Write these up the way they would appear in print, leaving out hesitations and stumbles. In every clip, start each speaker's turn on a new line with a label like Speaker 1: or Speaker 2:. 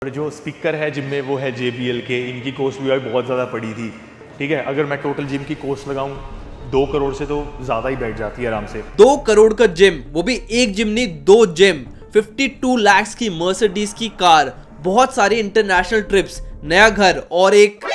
Speaker 1: और जो स्पीकर है जिम में वो है JBL के, इनकी कॉस्ट भी बहुत ज़्यादा पड़ी थी। ठीक है, अगर मैं टोटल जिम की कॉस्ट लगाऊं 2 करोड़ से तो ज़्यादा ही बैठ जाती है आराम से।
Speaker 2: 2 करोड़ का जिम, वो भी एक जिम नहीं 2 जिम, 52 लाख की मर्सिडीज की कार, बहुत सारी इंटरनेशनल ट्रिप्स, नया घर और एक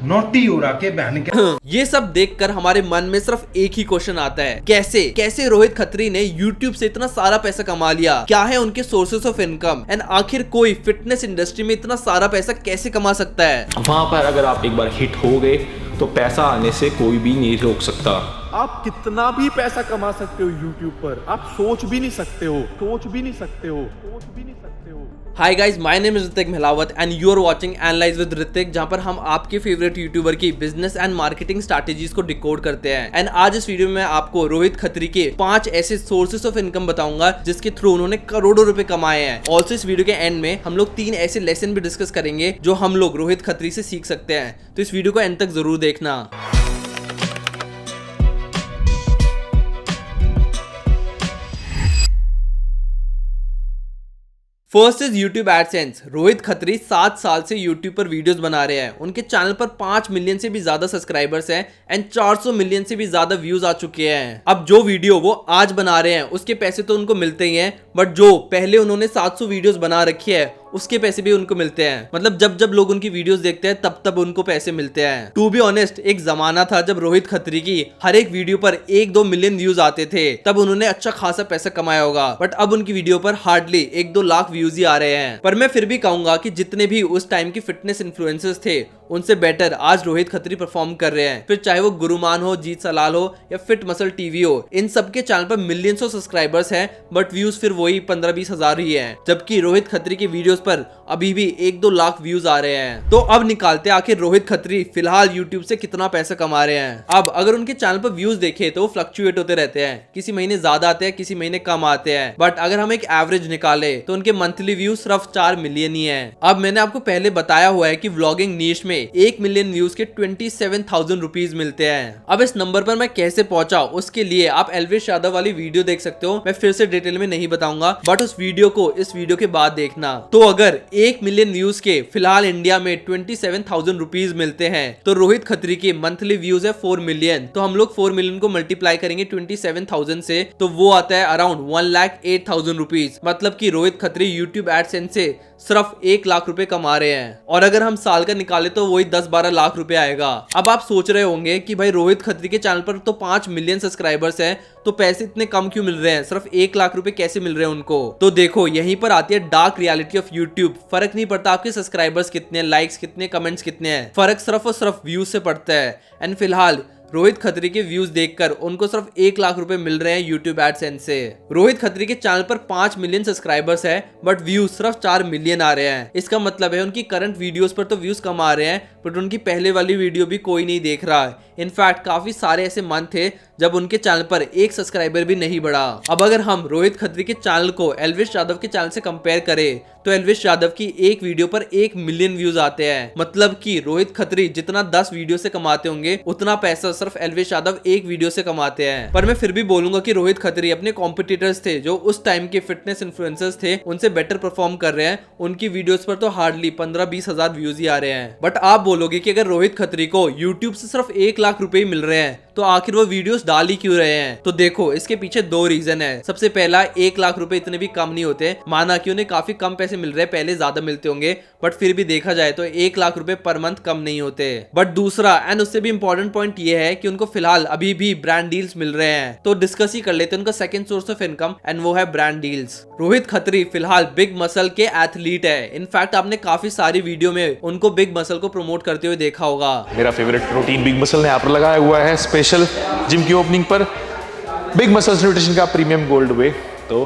Speaker 3: नोटी उड़ा के बहन के।
Speaker 2: ये सब देखकर हमारे मन में सिर्फ एक ही क्वेश्चन आता है, कैसे रोहित खत्री ने YouTube से इतना सारा पैसा कमा लिया? क्या है उनके सोर्सेस ऑफ इनकम? एंड आखिर कोई फिटनेस इंडस्ट्री में इतना सारा पैसा कैसे कमा सकता है?
Speaker 4: वहां पर अगर आप एक बार हिट हो गए तो पैसा आने से कोई भी नहीं रोक सकता।
Speaker 1: आप कितना भी पैसा कमा सकते हो YouTube पर, आप सोच भी नहीं सकते हो।
Speaker 2: Hi guys, my name is Hrithik Mahlawat and you are watching analyse with Hrithik, जहां पर हम आपके फेवरेट यूट्यूबर की बिजनेस एंड मार्केटिंग स्ट्रैटेजीज को डिकोड करते हैं। एंड आज इस वीडियो में मैं आपको रोहित खत्री के 5 ऐसे सोर्सेस ऑफ इनकम बताऊंगा जिसके थ्रू उन्होंने करोड़ों रुपए कमाए हैं। ऑल्सो इस वीडियो के एंड में हम लोग 3 ऐसे लेसन भी डिस्कस करेंगे जो हम लोग रोहित खत्री से सीख सकते हैं, तो इस वीडियो को एंड तक जरूर देखना। First is YouTube AdSense. Rohit Khatri 7 साल से यूट्यूब पर वीडियोस बना रहे हैं। उनके चैनल पर 5 मिलियन से भी ज्यादा सब्सक्राइबर्स हैं एंड 400 मिलियन से भी ज्यादा व्यूज आ चुके हैं। अब जो वीडियो वो आज बना रहे हैं उसके पैसे तो उनको मिलते ही हैं, बट जो पहले उन्होंने 700 वीडियोस बना रखी है उसके पैसे भी उनको मिलते हैं। मतलब जब जब लोग उनकी वीडियोस देखते हैं तब तब उनको पैसे मिलते हैं। टू बी ऑनेस्ट, एक जमाना था जब रोहित खत्री की हर एक वीडियो पर 1-2 मिलियन व्यूज आते थे, तब उन्होंने अच्छा खासा पैसा कमाया होगा, बट अब उनकी वीडियो पर हार्डली 1-2 लाख व्यूज ही आ रहे हैं। पर मैं फिर भी कहूंगा कि जितने भी उस टाइम के फिटनेस इन्फ्लुएंसर्स थे उनसे बेटर आज रोहित खत्री परफॉर्म कर रहे हैं। फिर चाहे वो गुरुमान हो, जीत सलाल हो या फिट मसल टीवी हो, इन सबके चैनल पर मिलियंस ऑफ सब्सक्राइबर्स हैं बट व्यूज फिर वही 15-20 हजार ही हैं, जबकि रोहित खत्री की वीडियोस पर अभी भी 1-2 लाख व्यूज आ रहे हैं। तो अब निकालते हैं आखिर रोहित खत्री फिलहाल यूट्यूब से कितना पैसा कमा रहे हैं। अब अगर उनके चैनल पर व्यूज देखें तो वो फ्लक्चुएट होते रहते हैं, किसी महीने ज्यादा आते हैं, किसी महीने कम आते हैं, बट अगर हम एक एवरेज निकाले तो उनके मंथली व्यूज सिर्फ 4 मिलियन ही है। अब मैंने आपको पहले बताया हुआ है कि व्लॉगिंग नीश में 1 मिलियन व्यूज के 27,000 रुपीज मिलते हैं। अब इस नंबर पर मैं कैसे पहुंचा उसके लिए आप एल्विश यादव वाली वीडियो देख सकते हो। मैं फिर से डिटेल में नहीं बताऊंगा, बट उस वीडियो को इस वीडियो के बाद देखना। तो अगर 1 मिलियन व्यूज के फिलहाल इंडिया में 27,000 रुपीज मिलते हैं तो रोहित खत्री के मंथली व्यूज है 4 मिलियन। तो हम लोग 4 मिलियन को मल्टीप्लाई करेंगे 27,000 से तो वो आता है अराउंड 1,08,000 रुपीज। मतलब कि रोहित खत्री यूट्यूब एडसेंस से सिर्फ 1 लाख रुपए कमा रहे हैं, और अगर हम साल का निकाले तो वही 10-12 लाख रुपए आएगा। अब आप सोच रहे होंगे कि भाई रोहित खत्री के चैनल पर तो 5 मिलियन सब्सक्राइबर्स हैं, तो पैसे इतने कम क्यों मिल रहे हैं, सिर्फ 1 लाख रुपए कैसे मिल रहे हैं उनको? तो देखो, यहीं पर आती है डार्क रियलिटी ऑफ यूट्यूब। फर्क नहीं पड़ता आपके सब्सक्राइबर्स कितने, लाइक्स कितने, कमेंट्स कितने हैं, फर्क सिर्फ और सिर्फ व्यूज से पड़ता है। एंड फिलहाल रोहित खत्री के व्यूज देखकर उनको सिर्फ 1 लाख रुपए मिल रहे हैं यूट्यूब एडसेंस से। रोहित खत्री के चैनल पर 5 मिलियन सब्सक्राइबर्स है बट व्यूज सिर्फ 4 मिलियन आ रहे हैं। इसका मतलब है उनकी करंट वीडियोस पर तो व्यूज कम आ रहे हैं बट उनकी पहले वाली वीडियो भी कोई नहीं देख रहा है। इनफैक्ट काफी सारे ऐसे मंथ थे जब उनके चैनल पर 1 सब्सक्राइबर भी नहीं बढ़ा। अब अगर हम रोहित खत्री के चैनल को एल्विश यादव के चैनल से कंपेयर करें तो एल्विश यादव की एक वीडियो पर 1 मिलियन व्यूज आते हैं। मतलब कि रोहित खत्री जितना 10 वीडियो से कमाते होंगे उतना पैसा सिर्फ एल्विश यादव एक वीडियो से कमाते हैं। पर मैं फिर भी बोलूंगा कि रोहित खत्री अपने कॉम्पिटिटर्स थे जो उस टाइम के फिटनेस इन्फ्लुएंसर्स थे उनसे बेटर परफॉर्म कर रहे हैं। उनकी वीडियोस पर तो हार्डली 15-20 हजार व्यूज ही आ रहे हैं। बट आप बोलोगे कि अगर रोहित खत्री को यूट्यूब से सिर्फ 1 लाख रुपए मिल रहे हैं तो आखिर वो वीडियोस डाल ही क्यों रहे हैं? तो देखो, इसके पीछे 2 रीजन है। सबसे पहला, 1 लाख रुपए इतने भी कम नहीं होते। माना कि उन्हें काफी कम पैसे मिल रहे हैं, पहले ज्यादा मिलते होंगे, बट फिर भी देखा जाए तो 1 लाख रुपए पर मंथ कम नहीं होते। बट दूसरा एंड उससे भी इंपॉर्टेंट पॉइंट ये है कि उनको फिलहाल अभी भी ब्रांड डील्स मिल रहे हैं। तो डिस्कस ही कर लेते हैं उनका second source of income, and वो है ब्रांड डील्स। रोहित खत्री फिलहाल बिग मसल के एथलीट है। इनफैक्ट आपने काफी सारी वीडियो में उनको बिग मसल को प्रमोट करते हुए देखा होगा।
Speaker 1: मेरा फेवरेट प्रोटीन बिग मसल ने यहाँ पर लगाया हुआ है स्पेशल जिम की ओपनिंग पर, बिग मसल्स न्यूट्रिशन का प्रीमियम गोल्ड वे। तो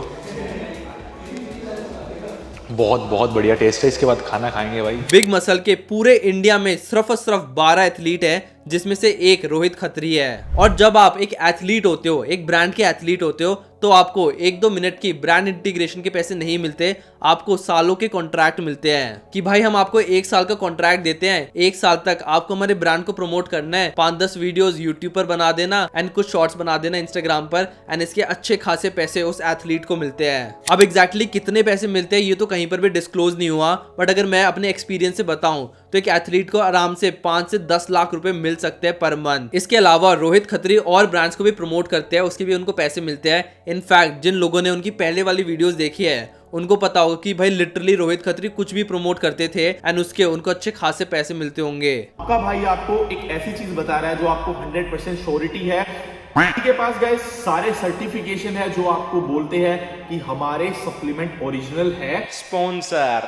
Speaker 1: बहुत बहुत बढ़िया टेस्ट है। इसके बाद खाना खाएंगे भाई।
Speaker 2: बिग मसल के पूरे इंडिया में सिर्फ और सिर्फ 12 एथलीट है जिसमें से एक रोहित खत्री है। और जब आप एक एथलीट होते हो, एक ब्रांड के एथलीट होते हो, तो आपको 1-2 मिनट की ब्रांड इंटीग्रेशन के पैसे नहीं मिलते, आपको सालों के कॉन्ट्रैक्ट मिलते हैं कि भाई हम आपको 1 साल का कॉन्ट्रैक्ट देते हैं, 1 साल तक आपको हमारे ब्रांड को प्रमोट करना है, 5-10 वीडियोस यूट्यूब पर बना देना एंड कुछ शॉर्ट्स बना देना इंस्टाग्राम पर, एंड इसके अच्छे खासे पैसे उस एथलीट को मिलते हैं। अब एग्जैक्टली कितने पैसे मिलते हैं ये तो कहीं पर भी डिस्क्लोज नहीं हुआ, बट अगर मैं अपने एक्सपीरियंस से बताऊं तो एक एथलीट को आराम से 5 से 10 लाख रुपए मिल सकते हैं पर मंथ। इसके अलावा रोहित खत्री और ब्रांड्स को भी प्रमोट करते हैं, उसके भी उनको पैसे मिलते हैं। इनफैक्ट जिन लोगों ने उनकी पहले वाली वीडियोस देखी है उनको पता होगा कि भाई लिटरली रोहित खत्री कुछ भी प्रमोट करते थे एंड उसके उनको अच्छे खासे पैसे मिलते होंगे।
Speaker 5: आपका भाई आपको एक ऐसी चीज बता रहा है जो आपको 100% श्योरिटी है। के पास गाइस सारे सर्टिफिकेशन है जो आपको बोलते हैं कि हमारे सप्लीमेंट ओरिजिनल है।
Speaker 4: स्पॉन्सर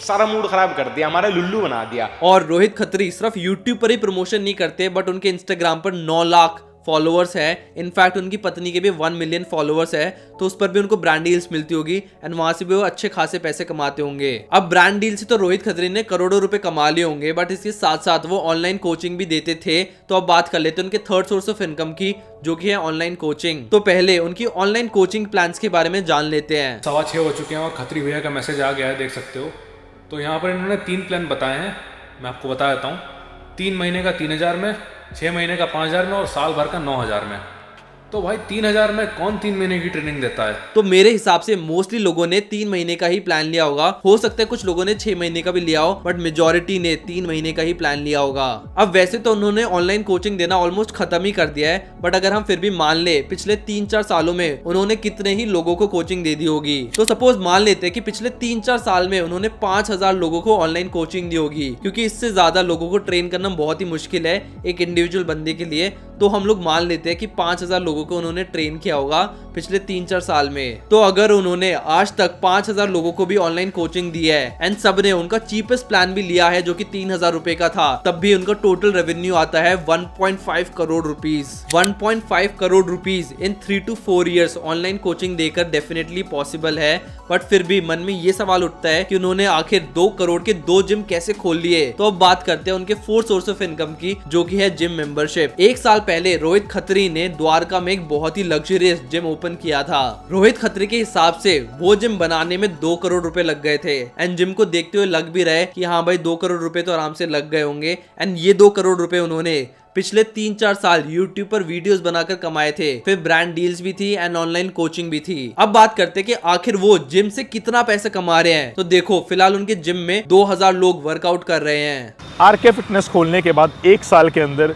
Speaker 4: सारा मूड खराब कर दिया, हमारा लुल्लू बना दिया।
Speaker 2: और रोहित खत्री सिर्फ यूट्यूब पर ही प्रमोशन नहीं करते, बट उनके इंस्टाग्राम पर 9 लाख फॉलोअर्स है। इनफैक्ट उनकी पत्नी के भी 1 मिलियन फॉलोअर्स है, तो उस पर भी उनको ब्रांड डील्स मिलती होगी एंड वहां से भी वो अच्छे खासे पैसे कमाते होंगे। अब ब्रांड डील से तो रोहित खत्री ने करोड़ों रुपए कमा लिए होंगे, बट इसके साथ साथ वो ऑनलाइन कोचिंग भी देते थे। तो अब बात कर लेते हैं उनके थर्ड सोर्स ऑफ इनकम की, जो कि है ऑनलाइन कोचिंग। तो पहले उनकी ऑनलाइन कोचिंग प्लान्स के बारे में जान लेते हैं।
Speaker 6: 6:15 हो चुके हैं और खत्री भैया का मैसेज आ गया है, देख सकते हो। तो यहाँ पर इन्होंने 3 प्लान बताए हैं, मैं आपको बता देता हूँ। 3 महीने का 3000 में, 6 महीने का 5000 में और साल भर का 9000 में। तो भाई 3000 में कौन 3 महीने की ट्रेनिंग देता है?
Speaker 2: तो मेरे हिसाब से मोस्टली लोगों ने 3 महीने का ही प्लान लिया होगा। हो सकता है कुछ लोगों ने 6 महीने का भी लिया हो, बट मेजोरिटी ने 3 महीने का ही प्लान लिया होगा। अब वैसे तो उन्होंने ऑनलाइन कोचिंग देना ऑलमोस्ट खत्म ही कर दिया है, बट अगर हम फिर भी मान ले पिछले 3-4 सालों में उन्होंने कितने ही लोगों को कोचिंग दे दी होगी। तो सपोज मान लेते हैं कि पिछले 3-4 साल में उन्होंने 5000 लोगों को ऑनलाइन कोचिंग दी होगी, क्योंकि इससे ज्यादा लोगों को ट्रेन करना बहुत ही मुश्किल है एक इंडिविजुअल बंदे के लिए। तो हम लोग मान लेते हैं कि 5000 लोगों को उन्होंने ट्रेन किया होगा पिछले 3-4 साल में। तो अगर उन्होंने आज तक 5000 लोगों को भी ऑनलाइन कोचिंग दी है एंड सब ने उनका चीपेस्ट प्लान भी लिया है जो कि 3000 रुपए का था, तब भी उनका टोटल रेवेन्यू आता है 1.5 crore rupees. 1.5 crore rupees in 3 to 4 years online coaching देकर डेफिनेटली पॉसिबल है। बट फिर भी मन में ये सवाल उठता है कि उन्होंने आखिर 2 करोड़ के 2 जिम कैसे खोल लिए। तो अब बात करते हैं उनके 4 सोर्स ऑफ इनकम की, जो कि है जिम मेंबरशिप। 1 साल पहले रोहित खत्री ने द्वारका में एक बहुत ही लग्जरियस जिम ओपन किया था। रोहित खत्री के हिसाब से वो जिम बनाने में 2 करोड़ रुपए लग गए थे एंड जिम को देखते हुए लग भी रहे कि हाँ भाई 2 करोड़ रुपए तो आराम से लग गए होंगे। एंड ये 2 करोड़ रुपए उन्होंने पिछले 3-4 साल यूट्यूब पर वीडियोस बनाकर कमाए थे, फिर ब्रांड डील्स भी थी एंड ऑनलाइन कोचिंग भी थी। अब बात करते हैं कि आखिर वो जिम से कितना पैसा कमा रहे हैं। तो देखो फिलहाल उनके जिम में 2000 लोग वर्कआउट कर रहे हैं।
Speaker 1: आरके फिटनेस खोलने के बाद 1 साल के अंदर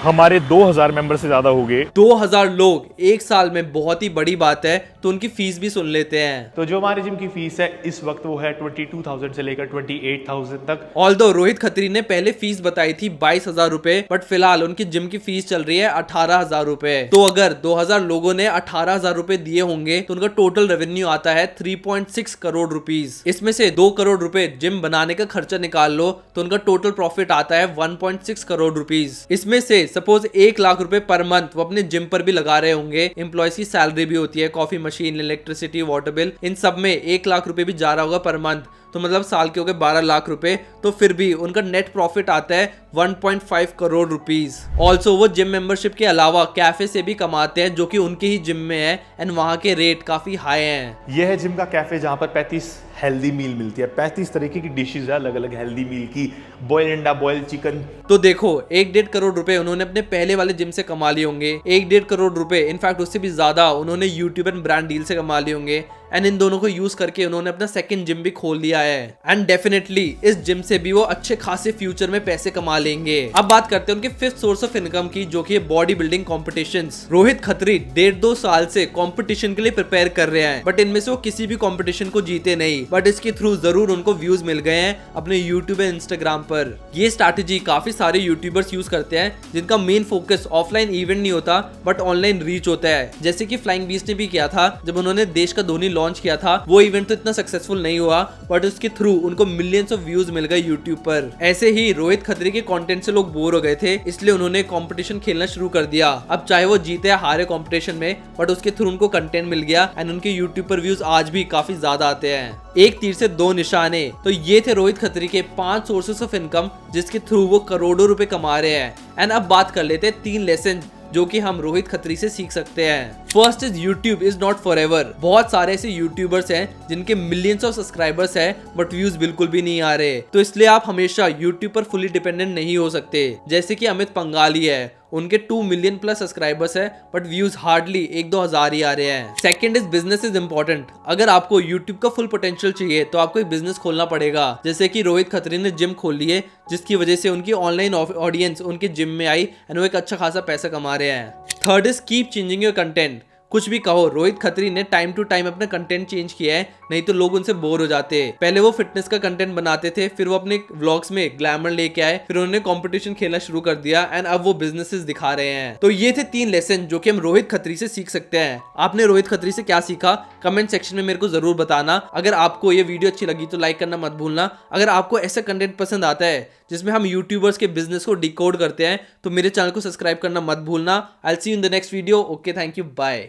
Speaker 1: हमारे 2000 मेंबर से ज्यादा हो गए।
Speaker 2: 2000 लोग 1 साल में बहुत ही बड़ी बात है। तो उनकी फीस भी सुन लेते हैं।
Speaker 1: तो जो हमारे जिम की फीस है इस वक्त वो है 22,000 से लेकर 28,000 तक।
Speaker 2: ऑल्दो रोहित खत्री ने पहले फीस बताई थी 22,000 रुपए, बट फिलहाल उनकी जिम की फीस चल रही है 18,000 रुपए। तो अगर 2000 लोगों ने 18,000 रुपए दिए होंगे तो उनका टोटल रेवेन्यू आता है 3.6 करोड़ रुपीज। इसमें से 2 करोड़ रुपए जिम बनाने का खर्चा निकाल लो तो उनका टोटल प्रॉफिट आता है 1.6 करोड़ रुपीज। इसमें से सपोज 1 लाख रुपए पर मंथ वो अपने जिम पर भी लगा रहे होंगे। एम्प्लॉयज की सैलरी भी होती है, coffee machine, electricity, water bill, इन सब में 1 लाख रुपए भी जा रहा होगा पर मंथ। तो मतलब साल के हो गए 12 लाख रुपए। तो फिर भी उनका नेट प्रॉफिट आता है 1.5 करोड़ रुपीज। ऑल्सो वो जिम मेंबरशिप के अलावा कैफे से भी कमाते हैं, जो कि उनके ही जिम में है एंड वहां के रेट काफी हाई हैं।
Speaker 1: यह है जिम का कैफे जहां पर 35 हेल्दी मील मिलती है। 35 तरीके की डिशेज है अलग अलग हेल्दी मील की, बॉयल अंडा, बॉयल चिकन।
Speaker 2: तो देखो 1-1.5 करोड़ रुपए उन्होंने अपने पहले वाले जिम से कमा लिए होंगे। 1-1.5 करोड़ रुपए इनफैक्ट उससे भी ज्यादा उन्होंने यूट्यूब एंड ब्रांड डील से कमा लिए होंगे। एंड इन दोनों को यूज करके उन्होंने अपना सेकंड जिम भी खोल लिया है एंड डेफिनेटली इस जिम से भी वो अच्छे खासे फ्यूचर में पैसे कमा लेंगे। अब बात करते हैं उनके 5th सोर्स ऑफ इनकम की, जो कि है body building competitions. Rohit Khatri 1.5-2 साल से कॉम्पिटिशन के लिए प्रिपेयर कर रहे हैं, बट इनमें से वो किसी भी कॉम्पिटिशन को जीते नहीं, बट इसके थ्रू जरूर उनको व्यूज मिल गए हैं अपने यूट्यूब एंड इंस्टाग्राम पर। ये स्ट्रैटेजी काफी सारे यूट्यूबर्स यूज करते हैं, जिनका मेन फोकस ऑफलाइन इवेंट नहीं होता बट ऑनलाइन रीच होता है। जैसे कि फ्लाइंग बीस्ट ने भी किया था जब उन्होंने देश का धोनी लॉन्च किया था। वो इवेंट तो इतना सक्सेसफुल नहीं हुआ, बट उसके थ्रू उनको मिलियंस ऑफ व्यूज मिल गए यूट्यूब पर। ऐसे ही रोहित खत्री के कंटेंट से लोग बोर हो गए थे, इसलिए उन्होंने कंपटीशन खेलना शुरू कर दिया। अब चाहे वो जीते या हारे कंपटीशन में, बट उसके थ्रू उनको कंटेंट मिल गया एंड उनके यूट्यूब पर व्यूज आज भी काफी ज्यादा आते हैं। एक तीर से दो निशाने। तो ये थे रोहित खत्री के 5 सोर्सेस ऑफ इनकम जिसके थ्रू वो करोड़ों रुपए कमा रहे हैं। एंड अब बात कर लेते हैं 3 लेसन जो कि हम रोहित खत्री से सीख सकते हैं। First is YouTube is not for ever. बहुत सारे ऐसे यूट्यूबर्स हैं जिनके मिलियंस ऑफ सब्सक्राइबर्स हैं बट व्यूज बिल्कुल भी नहीं आ रहे। तो इसलिए आप हमेशा यूट्यूब पर फुली डिपेंडेंट नहीं हो सकते। जैसे कि अमित पंगाली है, उनके 2 मिलियन प्लस सब्सक्राइबर्स है बट व्यूज हार्डली 1-2 हजार ही आ रहे हैं। Second is business is important. अगर आपको यूट्यूब का फुल पोटेंशियल चाहिए तो आपको एक बिजनेस खोलना पड़ेगा। जैसे कि रोहित खत्री ने जिम खोल ली है जिसकी वजह से उनकी ऑनलाइन ऑडियंस उनके जिम में आई एंड वो एक अच्छा खासा पैसा कमा रहे हैं। Third is keep changing your content. कुछ भी कहो, रोहित खत्री ने टाइम टू टाइम अपना कंटेंट चेंज किया है, नहीं तो लोग उनसे बोर हो जाते हैं। पहले वो फिटनेस का कंटेंट बनाते थे, फिर वो अपने व्लॉग्स में ग्लैमर लेके आए, फिर उन्होंने कंपटीशन खेलना शुरू कर दिया एंड अब वो बिजनेसेस दिखा रहे हैं। तो ये थे 3 लेसन जो कि हम रोहित खत्री से सीख सकते हैं। आपने रोहित खत्री से क्या सीखा कमेंट सेक्शन में मेरे को जरूर बताना। अगर आपको ये वीडियो अच्छी लगी तो लाइक करना मत भूलना। अगर आपको ऐसा कंटेंट पसंद आता है जिसमें हम यूट्यूबर्स के बिजनेस को डिकोड करते हैं तो मेरे चैनल को सब्सक्राइब करना मत भूलना। I will see you in the next video. Okay, thank you, bye.